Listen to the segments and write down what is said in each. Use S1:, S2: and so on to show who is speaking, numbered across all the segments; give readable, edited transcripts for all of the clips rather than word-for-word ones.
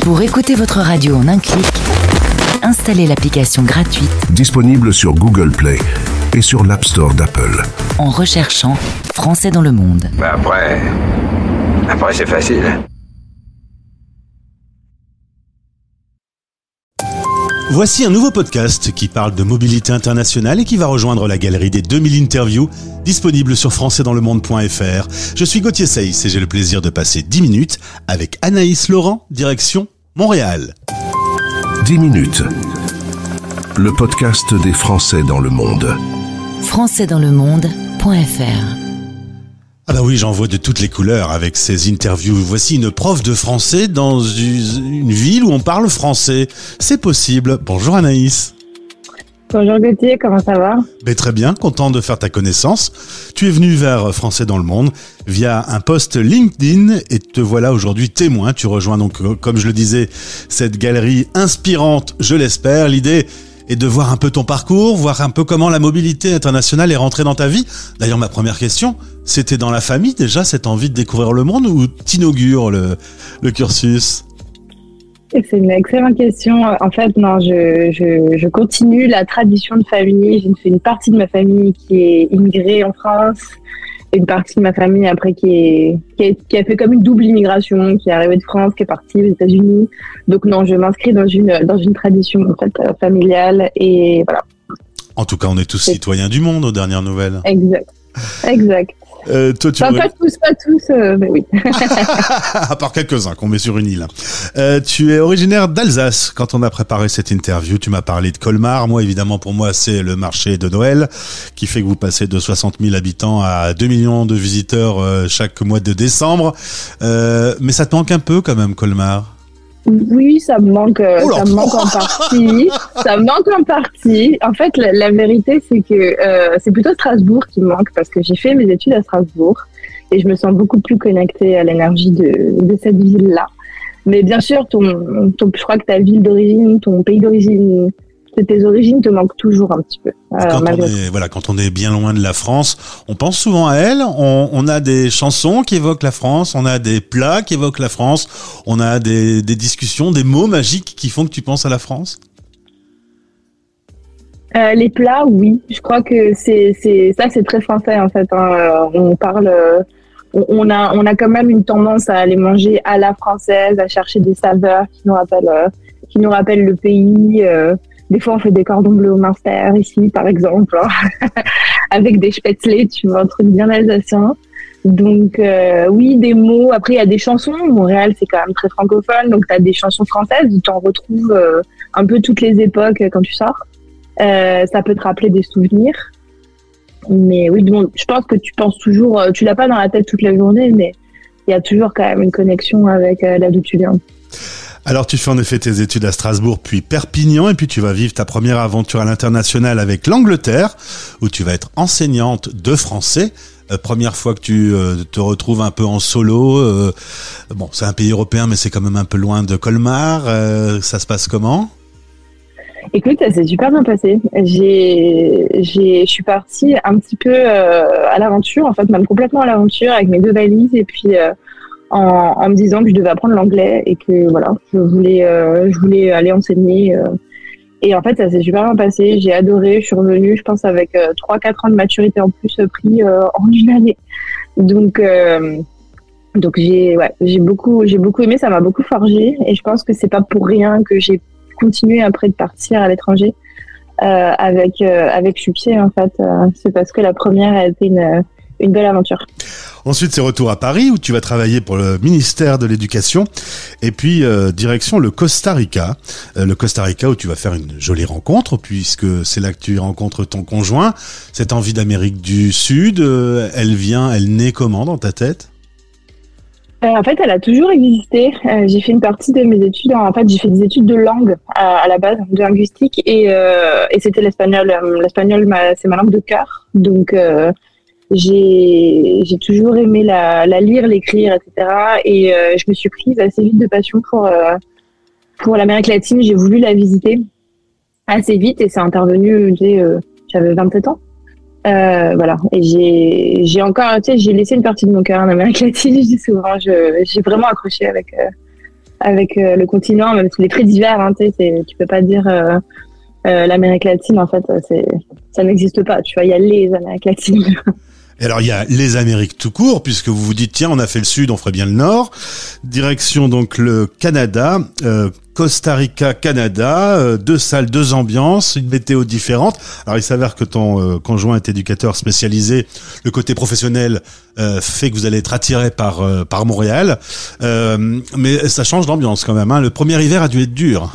S1: Pour écouter votre radio en un clic, installez l'application gratuite
S2: Disponible sur Google Play et sur l'App Store d'Apple.
S1: en recherchant Français dans le monde.
S3: Après c'est facile.
S4: Voici un nouveau podcast qui parle de mobilité internationale et qui va rejoindre la galerie des 2000 interviews disponible sur françaisdanslemonde.fr. Je suis Gauthier Seyss et j'ai le plaisir de passer 10 minutes avec Anaïs Laurent, direction Montréal.
S2: 10 minutes. Le podcast des Français dans le monde.
S1: françaisdanslemonde.fr.
S4: Ah bah oui, j'en vois de toutes les couleurs avec ces interviews. Voici une prof de français dans une ville où on parle français. C'est possible. Bonjour Anaïs.
S5: Bonjour Gauthier, comment ça va ?
S4: Très bien, content de faire ta connaissance. Tu es venu vers Français dans le monde via un post LinkedIn et te voilà aujourd'hui témoin. Tu rejoins donc, comme je le disais, cette galerie inspirante, je l'espère. L'idée est de voir un peu ton parcours, voir un peu comment la mobilité internationale est rentrée dans ta vie. D'ailleurs, ma première question, c'était dans la famille déjà cette envie de découvrir le monde ou t'inaugures le cursus ?
S5: C'est une excellente question. En fait, non, je continue la tradition de famille. J'ai une partie de ma famille qui est immigrée en France, une partie de ma famille après qui a fait comme une double immigration, qui est arrivée de France, qui est partie aux États-Unis. Donc non, je m'inscris dans une tradition en fait familiale et voilà.
S4: En tout cas, on est tous citoyens du monde aux dernières nouvelles.
S5: Exact. Toi, pas tous, mais oui.
S4: À part quelques-uns qu'on met sur une île. Tu es originaire d'Alsace. Quand on a préparé cette interview, tu m'as parlé de Colmar. Moi, évidemment, pour moi, c'est le marché de Noël qui fait que vous passez de 60 000 habitants à 2 millions de visiteurs chaque mois de décembre. Mais ça te manque un peu quand même, Colmar.
S5: Oui, ça me manque en partie. Ça me manque en partie. En fait, la vérité, c'est que c'est plutôt Strasbourg qui me manque parce que j'ai fait mes études à Strasbourg et je me sens beaucoup plus connectée à l'énergie de cette ville-là. Mais bien sûr, je crois que ta ville d'origine, ton pays d'origine, tes origines te manquent toujours un petit peu.
S4: Quand on est bien loin de la France, on pense souvent à elle. On a des chansons qui évoquent la France, on a des plats qui évoquent la France, on a des discussions, des mots magiques qui font que tu penses à la France.
S5: Les plats, oui. Je crois que c'est très français en fait. On parle. On a quand même une tendance à aller manger à la française, à chercher des saveurs qui nous rappellent le pays. Des fois, on fait des cordons bleus au Munster, ici, par exemple, avec des spätzle, tu vois, un truc bien alsacien. Donc, oui, des mots. Après, il y a des chansons. Montréal, c'est quand même très francophone. Donc, tu as des chansons françaises où tu en retrouves un peu toutes les époques quand tu sors. Ça peut te rappeler des souvenirs. Mais oui, bon, je pense que tu penses toujours... tu l'as pas dans la tête toute la journée, mais il y a toujours quand même une connexion avec là d'où tu viens.
S4: Alors, tu fais en effet tes études à Strasbourg, puis Perpignan, et puis tu vas vivre ta première aventure à l'international avec l'Angleterre, où tu vas être enseignante de français. Première fois que tu te retrouves un peu en solo. Bon, c'est un pays européen, mais c'est quand même un peu loin de Colmar. Ça se passe comment ?
S5: Écoute, ça s'est super bien passé. Je suis partie un petit peu à l'aventure, en fait, même complètement à l'aventure, avec mes 2 valises, et puis... en me disant que je devais apprendre l'anglais et que voilà, je voulais aller enseigner. Et en fait, ça s'est super bien passé. J'ai adoré. Je suis revenue, je pense, avec 3-4 ans de maturité en plus pris en une année. Donc j'ai beaucoup aimé. Ça m'a beaucoup forgé. Et je pense que c'est pas pour rien que j'ai continué après de partir à l'étranger avec succès. En fait, c'est parce que la première a été une belle aventure.
S4: Ensuite, c'est retour à Paris où tu vas travailler pour le ministère de l'Éducation et puis direction le Costa Rica. Le Costa Rica où tu vas faire une jolie rencontre puisque c'est là que tu rencontres ton conjoint. Cette envie d'Amérique du Sud, elle naît comment dans ta tête ?
S5: En fait, elle a toujours existé. J'ai fait une partie de mes études. En fait, j'ai fait des études de langue à la base, de linguistique, et c'était l'espagnol. L'espagnol, c'est ma langue de cœur. Donc, j'ai toujours aimé la lire, l'écrire, etc. Et je me suis prise assez vite de passion pour l'Amérique latine. J'ai voulu la visiter assez vite et c'est intervenu, j'avais 27 ans. Voilà. Et j'ai encore, j'ai laissé une partie de mon cœur en Amérique latine. Je dis souvent, j'ai vraiment accroché avec le continent, même si les traits divers, hein, tu peux pas dire l'Amérique latine, en fait, ça n'existe pas. Tu vois, il y a les Amériques latines.
S4: Et alors il y a les Amériques tout court, puisque vous vous dites tiens, on a fait le sud, on ferait bien le nord. Direction donc le Canada, Costa Rica, Canada, 2 salles, 2 ambiances, une météo différente. Alors il s'avère que ton conjoint est éducateur spécialisé, le côté professionnel fait que vous allez être attiré par Montréal, mais ça change d'ambiance quand même, hein. Le premier hiver a dû être dur.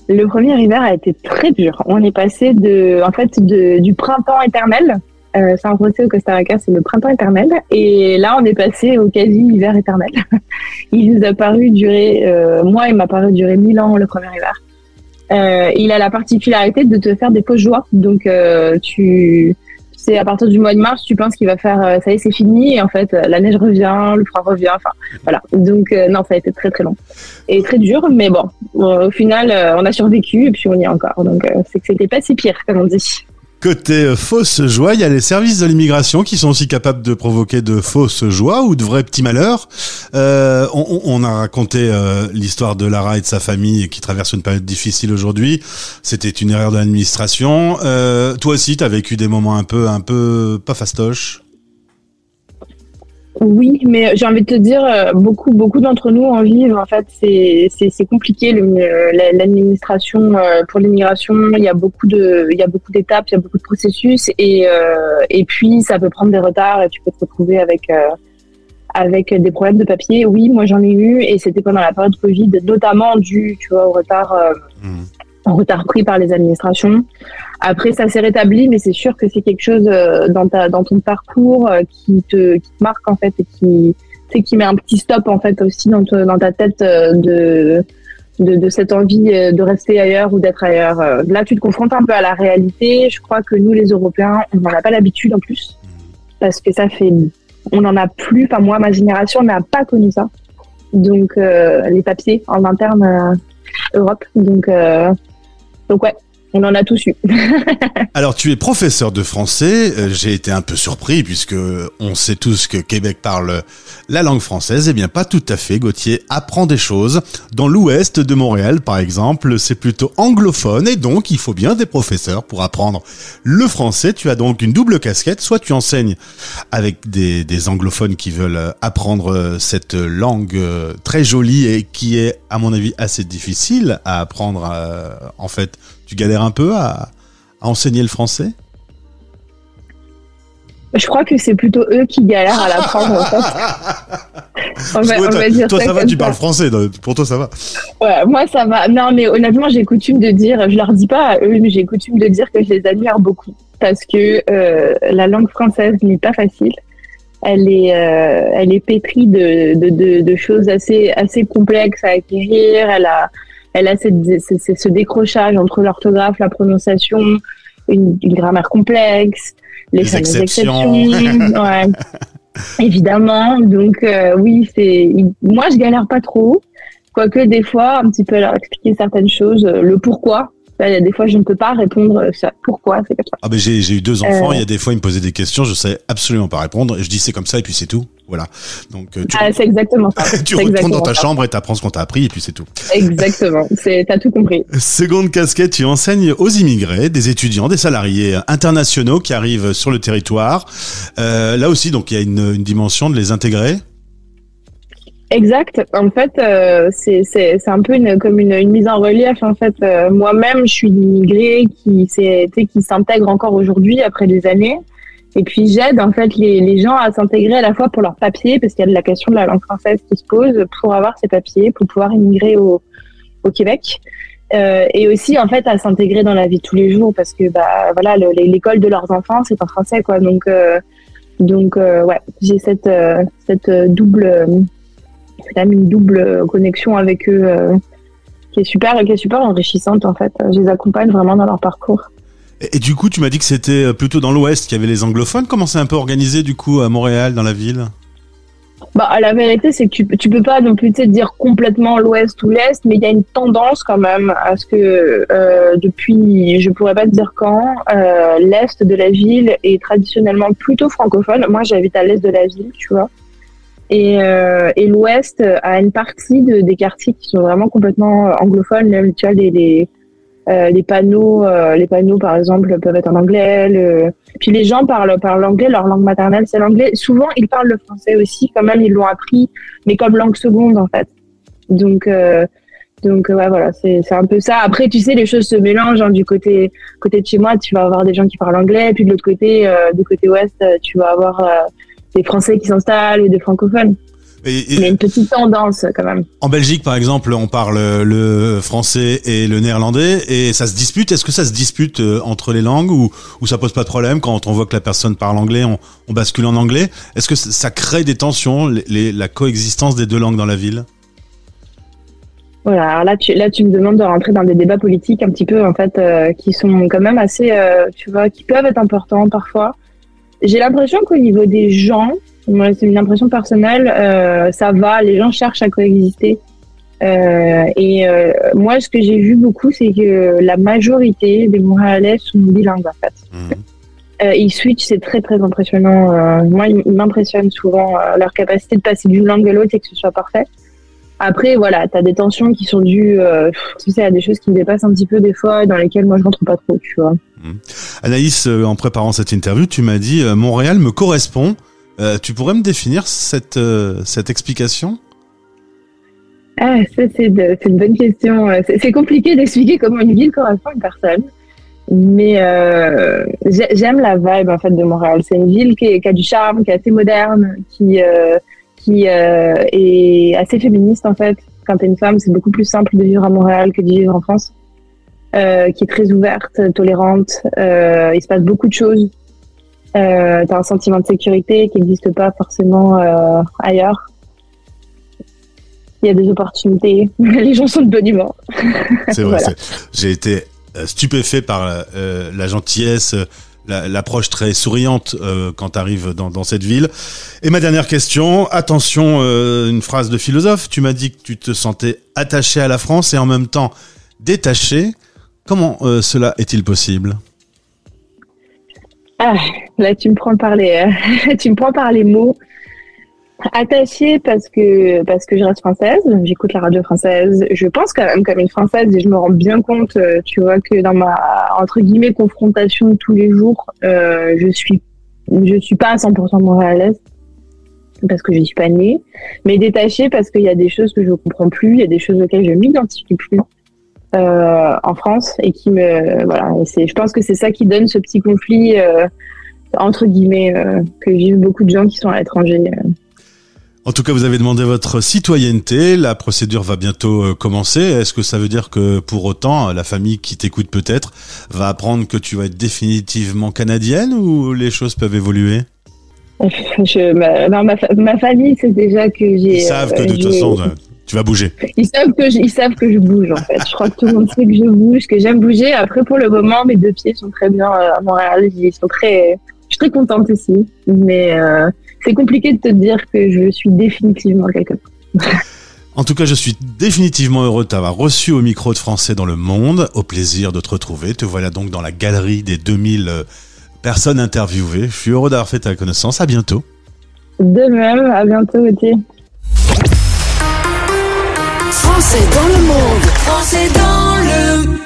S5: Le premier hiver a été très dur. On est passé du printemps éternel. San José au Costa Rica, c'est le printemps éternel. Et là, on est passé au quasi-hiver éternel. Il nous a paru durer, moi, il m'a paru durer 1000 ans le premier hiver. Il a la particularité de te faire des fausses joies. Donc, c'est à partir du mois de mars, tu penses qu'il va faire, ça y est, c'est fini. Et en fait, la neige revient, le froid revient. Enfin, voilà. Donc, non, ça a été très, très long. Et très dur. Mais bon, au final, on a survécu et puis on y est encore. Donc, c'est que c'était pas si pire, comme on dit.
S4: Côté fausse joie, il y a les services de l'immigration qui sont aussi capables de provoquer de fausses joies ou de vrais petits malheurs. On a raconté l'histoire de Lara et de sa famille qui traverse une période difficile aujourd'hui. C'était une erreur de l'administration. Toi aussi, tu as vécu des moments un peu pas fastoches.
S5: Oui, mais j'ai envie de te dire, beaucoup d'entre nous en vivent. En fait, c'est compliqué l'administration pour l'immigration. Il y a beaucoup d'étapes, il y a beaucoup de processus, et puis ça peut prendre des retards et tu peux te retrouver avec des problèmes de papier. Oui, moi j'en ai eu, et c'était pendant la période Covid, notamment dû, tu vois, au retard pris par les administrations. Après, ça s'est rétabli, mais c'est sûr que c'est quelque chose dans ton parcours qui te marque en fait, et qui met un petit stop en fait aussi dans ta tête de cette envie de rester ailleurs ou d'être ailleurs. Là, tu te confrontes un peu à la réalité. Je crois que nous, les Européens, on n'en a pas l'habitude en plus, parce que on n'en a plus. Enfin, moi, ma génération n'a pas connu ça. Donc, les papiers en interne Europe. Donc ouais, on en a tous eu.
S4: Alors, tu es professeur de français. J'ai été un peu surpris puisque on sait tous que Québec parle la langue française. Eh bien, pas tout à fait. Gauthier apprend des choses. Dans l'ouest de Montréal, par exemple, c'est plutôt anglophone et donc il faut bien des professeurs pour apprendre le français. Tu as donc une double casquette. Soit tu enseignes avec des anglophones qui veulent apprendre cette langue très jolie et qui est, à mon avis, assez difficile à apprendre. En fait, tu galères un peu à enseigner le français?
S5: Je crois que c'est plutôt eux qui galèrent à l'apprendre, en fait. On va dire
S4: toi, ça va, tu parles français, pour toi, ça va.
S5: Ouais, moi, ça va. Non, mais honnêtement, j'ai coutume de dire, je leur dis pas à eux, mais j'ai coutume de dire que je les admire beaucoup. Parce que la langue française n'est pas facile. Elle est pétrie de choses assez complexes à acquérir. Elle a ce décrochage entre l'orthographe, la prononciation, une grammaire complexe, les exceptions. Ouais. Évidemment. Donc, oui, moi, je galère pas trop. Quoique, des fois, un petit peu leur expliquer certaines choses, le pourquoi. Là, des fois, je ne peux pas répondre ça. Pourquoi c'est comme ça.
S4: Ah ben j'ai eu 2 enfants. Il y a des fois, ils me posaient des questions, je savais absolument pas répondre. Je dis c'est comme ça et puis c'est tout. Voilà. Donc
S5: c'est exactement ça.
S4: Tu retournes dans ta chambre et t'apprends ce qu'on t'a appris et puis c'est tout.
S5: Exactement. T'as tout compris.
S4: Seconde casquette, tu enseignes aux immigrés, des étudiants, des salariés internationaux qui arrivent sur le territoire. Là aussi, donc il y a une dimension de les intégrer.
S5: Exact. En fait, c'est un peu comme une mise en relief. En fait, moi-même, je suis une immigrée qui s'intègre encore aujourd'hui après des années. Et puis j'aide en fait les gens à s'intégrer à la fois pour leurs papiers, parce qu'il y a de la question de la langue française qui se pose, pour avoir ces papiers, pour pouvoir immigrer au Québec. Et aussi en fait à s'intégrer dans la vie de tous les jours, parce que voilà, l'école de leurs enfants c'est en français quoi. Donc ouais, j'ai cette double. C'est quand même une double connexion avec eux qui est super enrichissante en fait. Je les accompagne vraiment dans leur parcours.
S4: Et du coup, tu m'as dit que c'était plutôt dans l'Ouest qu'il y avait les anglophones. Comment c'est un peu organisé du coup à Montréal, dans la ville?
S5: La vérité, c'est que tu peux pas non plus dire complètement l'Ouest ou l'Est, mais il y a une tendance quand même à ce que depuis, je pourrais pas te dire quand, l'Est de la ville est traditionnellement plutôt francophone. Moi, j'habite à l'Est de la ville, tu vois. Et l'Ouest a une partie des quartiers qui sont vraiment complètement anglophones. Même, tu vois, les panneaux, par exemple, peuvent être en anglais. Puis les gens parlent l'anglais, leur langue maternelle, c'est l'anglais. Souvent, ils parlent le français aussi, quand même, ils l'ont appris, mais comme langue seconde, en fait. Donc ouais, voilà, c'est un peu ça. Après, tu sais, les choses se mélangent. Hein, du côté de chez moi, tu vas avoir des gens qui parlent anglais, puis de l'autre côté, du côté ouest, tu vas avoir des Français qui s'installent ou des francophones. Il y a une petite tendance quand même.
S4: En Belgique, par exemple, on parle le français et le néerlandais et ça se dispute. Est-ce que ça se dispute entre les langues ou ça pose pas de problème quand on voit que la personne parle anglais, on bascule en anglais? Est-ce que ça crée des tensions, la coexistence des deux langues dans la ville?
S5: Voilà, alors là tu me demandes de rentrer dans des débats politiques un petit peu en fait qui sont quand même assez, tu vois, qui peuvent être importants parfois. J'ai l'impression qu'au niveau des gens, moi c'est une impression personnelle, ça va, les gens cherchent à coexister. Moi ce que j'ai vu beaucoup, c'est que la majorité des Montréalais sont bilingues en fait. Ils switchent, c'est très très impressionnant. Moi ils m'impressionnent souvent leur capacité de passer d'une langue à l'autre et que ce soit parfait. Après, voilà, t'as des tensions qui sont dues, tu sais, à des choses qui me dépassent un petit peu des fois, dans lesquelles moi je rentre pas trop, tu vois.
S4: Anaïs, en préparant cette interview, tu m'as dit Montréal me correspond. Tu pourrais me définir cette explication?
S5: Ah, ça c'est une bonne question. C'est compliqué d'expliquer comment une ville correspond à une personne, mais j'aime la vibe en fait de Montréal. C'est une ville qui a du charme, qui est assez moderne, qui est assez féministe en fait. Quand t'es une femme, c'est beaucoup plus simple de vivre à Montréal que de vivre en France. Qui est très ouverte, tolérante. Il se passe beaucoup de choses. T'as un sentiment de sécurité qui n'existe pas forcément ailleurs. Il y a des opportunités. Les gens sont de bonne humeur.
S4: C'est vrai.
S5: Voilà.
S4: J'ai été stupéfait par la gentillesse, l'approche très souriante quand tu arrives dans cette ville. Et ma dernière question, attention, une phrase de philosophe. Tu m'as dit que tu te sentais attaché à la France et en même temps détaché. Comment cela est-il possible?
S5: Ah, là tu me prends par les mots. Attachée parce que je reste française, j'écoute la radio française, je pense quand même comme une française et je me rends bien compte, tu vois, que dans ma entre guillemets confrontation de tous les jours, je suis pas à 100% montréalaise parce que je suis pas née, mais détachée parce qu'il y a des choses que je comprends plus, il y a des choses auxquelles je m'identifie plus en France et qui me voilà, je pense que c'est ça qui donne ce petit conflit entre guillemets que vivent beaucoup de gens qui sont à l'étranger.
S4: En tout cas, vous avez demandé votre citoyenneté. La procédure va bientôt commencer. Est-ce que ça veut dire que pour autant, la famille qui t'écoute peut-être va apprendre que tu vas être définitivement canadienne ou les choses peuvent évoluer?
S5: Ma famille, c'est déjà que j'ai...
S4: Ils savent que de toute façon, tu vas bouger.
S5: Ils savent que je bouge, en fait. Je crois que tout le monde sait que je bouge, que j'aime bouger. Après, pour le moment, mes deux pieds sont très bien à Montréal. Je suis très contente ici. Mais... c'est compliqué de te dire que je suis définitivement quelque part.
S4: En tout cas, je suis définitivement heureux de t'avoir reçu au micro de Français dans le Monde. Au plaisir de te retrouver. Te voilà donc dans la galerie des 2000 personnes interviewées. Je suis heureux d'avoir fait ta connaissance. À bientôt.
S5: De même, à bientôt, Gauthier.
S6: Français dans le monde. Français dans le monde.